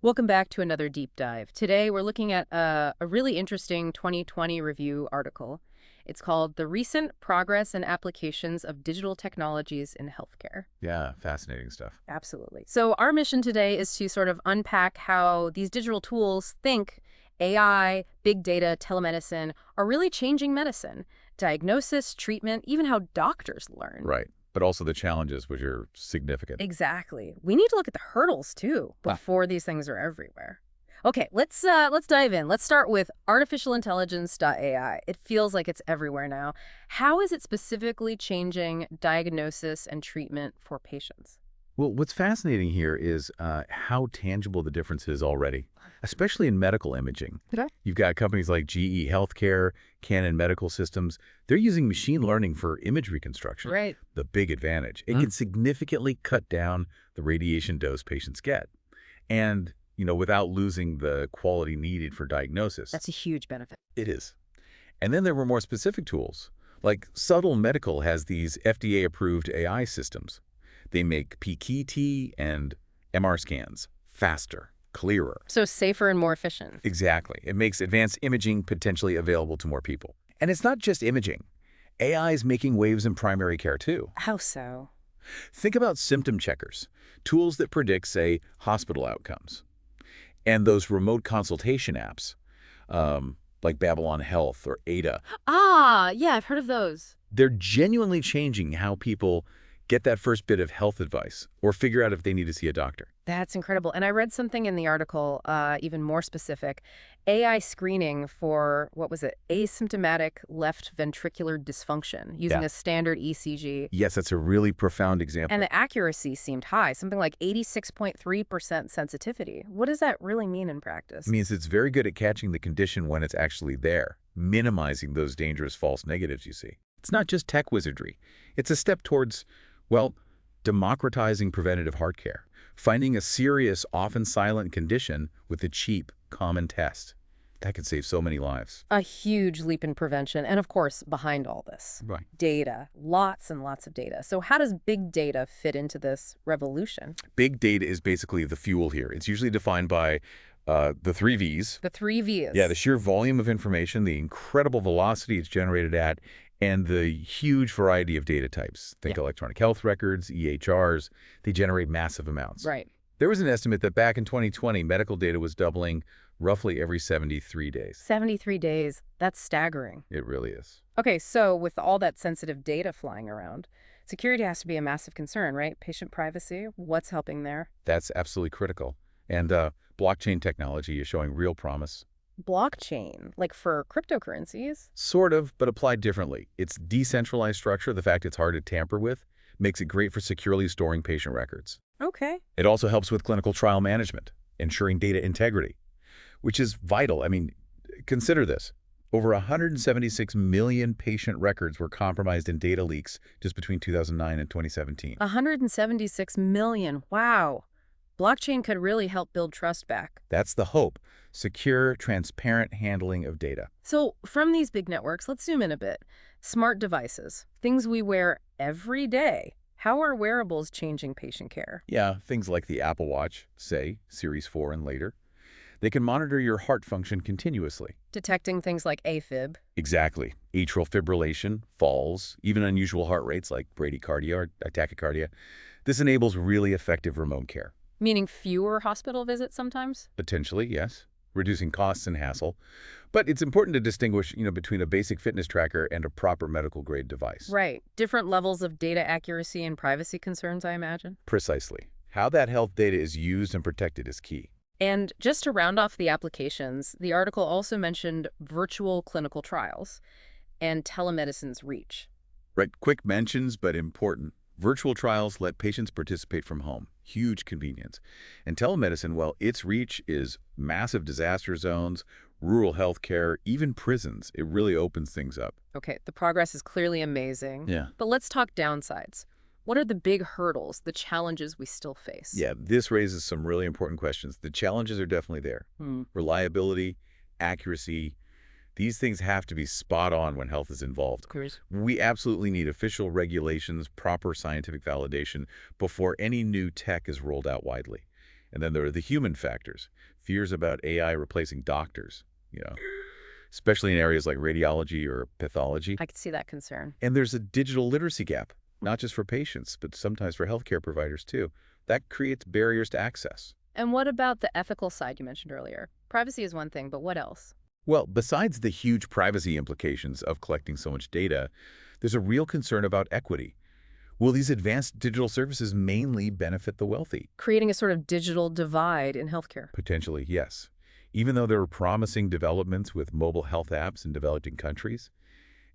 Welcome back to another deep dive. Today we're looking at a really interesting 2020 review article. It's called The Recent Progress and Applications of Digital Technologies in Healthcare. Yeah, fascinating stuff. Absolutely. So our mission today is to sort of unpack how these digital tools think AI, big data, telemedicine are really changing medicine, diagnosis, treatment, even how doctors learn. Right. But also the challenges, which are significant. Exactly. We need to look at the hurdles too before these things are everywhere. Okay, let's dive in. Let's start with artificial intelligence.ai. It feels like it's everywhere now. How is it specifically changing diagnosis and treatment for patients? Well, what's fascinating here is how tangible the difference is already, especially in medical imaging. Okay. You've got companies like GE Healthcare, Canon Medical Systems. They're using machine learning for image reconstruction. Right. The big advantage. It can significantly cut down the radiation dose patients get. And, without losing the quality needed for diagnosis. That's a huge benefit. It is. And then there were more specific tools. Like Subtle Medical has these FDA-approved AI systems. They make PKT and MR scans faster, clearer. So safer and more efficient. Exactly. It makes advanced imaging potentially available to more people. And it's not just imaging. AI is making waves in primary care, too. How so? Think about symptom checkers, tools that predict, say, hospital outcomes. And those remote consultation apps, like Babylon Health or Ada. Ah, yeah, I've heard of those. They're genuinely changing how people get that first bit of health advice or figure out if they need to see a doctor. That's incredible. And I read something in the article, even more specific, AI screening for, what was it, asymptomatic left ventricular dysfunction using a standard ECG. Yes, that's a really profound example. And the accuracy seemed high, something like 86.3% sensitivity. What does that really mean in practice? It means it's very good at catching the condition when it's actually there, minimizing those dangerous false negatives you see. It's not just tech wizardry. It's a step towards, well, democratizing preventative heart care, finding a serious, often silent condition with a cheap, common test. That could save so many lives. A huge leap in prevention. And of course, behind all this, Right. data, lots and lots of data. So how does big data fit into this revolution? Big data is basically the fuel here. It's usually defined by the three Vs. The three Vs. Yeah, the sheer volume of information, the incredible velocity it's generated at, and the huge variety of data types. Think electronic health records, EHRs. They generate massive amounts. Right. There was an estimate that back in 2020, medical data was doubling roughly every 73 days. 73 days. That's staggering. It really is. Okay, so with all that sensitive data flying around, security has to be a massive concern, right? Patient privacy, what's helping there? That's absolutely critical. And blockchain technology is showing real promise. Blockchain, like for cryptocurrencies? Sort of, but applied differently. Its decentralized structure, the fact it's hard to tamper with, makes it great for securely storing patient records. Okay. It also helps with clinical trial management, ensuring data integrity, which is vital. I mean, consider this. Over 176 million patient records were compromised in data leaks just between 2009 and 2017. 176 million. Wow. Blockchain could really help build trust back. That's the hope. Secure, transparent handling of data. So from these big networks, let's zoom in a bit. Smart devices, things we wear every day. How are wearables changing patient care? Yeah, things like the Apple Watch, say, Series 4 and later. They can monitor your heart function continuously. Detecting things like AFib. Exactly. Atrial fibrillation, falls, even unusual heart rates like bradycardia or tachycardia. This enables really effective remote care. Meaning fewer hospital visits sometimes? Potentially, yes. Reducing costs and hassle. But it's important to distinguish, between a basic fitness tracker and a proper medical-grade device. Right. Different levels of data accuracy and privacy concerns, I imagine. Precisely. How that health data is used and protected is key. And just to round off the applications, the article also mentioned virtual clinical trials and telemedicine's reach. Right. Quick mentions, but important. Virtual trials let patients participate from home. Huge convenience. And telemedicine, well, its reach is massive disaster zones, rural healthcare, even prisons. It really opens things up. Okay, the progress is clearly amazing. Yeah. But let's talk downsides. What are the big hurdles, the challenges we still face? Yeah, this raises some really important questions. The challenges are definitely there. Reliability, accuracy. These things have to be spot on when health is involved. Of course. We absolutely need official regulations, proper scientific validation before any new tech is rolled out widely. And then there are the human factors, fears about AI replacing doctors, you know, especially in areas like radiology or pathology. I could see that concern. And there's a digital literacy gap, not just for patients, but sometimes for healthcare providers too. That creates barriers to access. And what about the ethical side you mentioned earlier? Privacy is one thing, but what else? Well, besides the huge privacy implications of collecting so much data, there's a real concern about equity. Will these advanced digital services mainly benefit the wealthy? Creating a sort of digital divide in healthcare. Potentially, yes. Even though there are promising developments with mobile health apps in developing countries,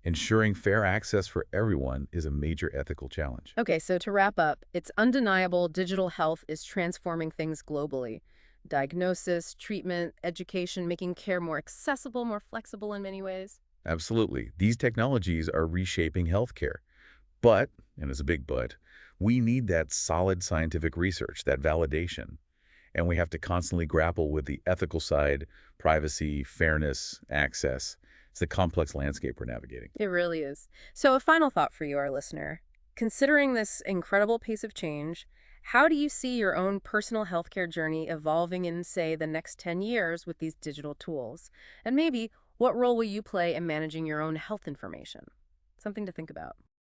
ensuring fair access for everyone is a major ethical challenge. Okay, so to wrap up, it's undeniable digital health is transforming things globally. Diagnosis, treatment, education, making care more accessible, more flexible in many ways. Absolutely. These technologies are reshaping healthcare. But, and it's a big but, we need that solid scientific research, that validation. And we have to constantly grapple with the ethical side, privacy, fairness, access. It's a complex landscape we're navigating. It really is. So a final thought for you, our listener. Considering this incredible pace of change, how do you see your own personal healthcare journey evolving in, say, the next 10 years with these digital tools? And maybe, what role will you play in managing your own health information? Something to think about.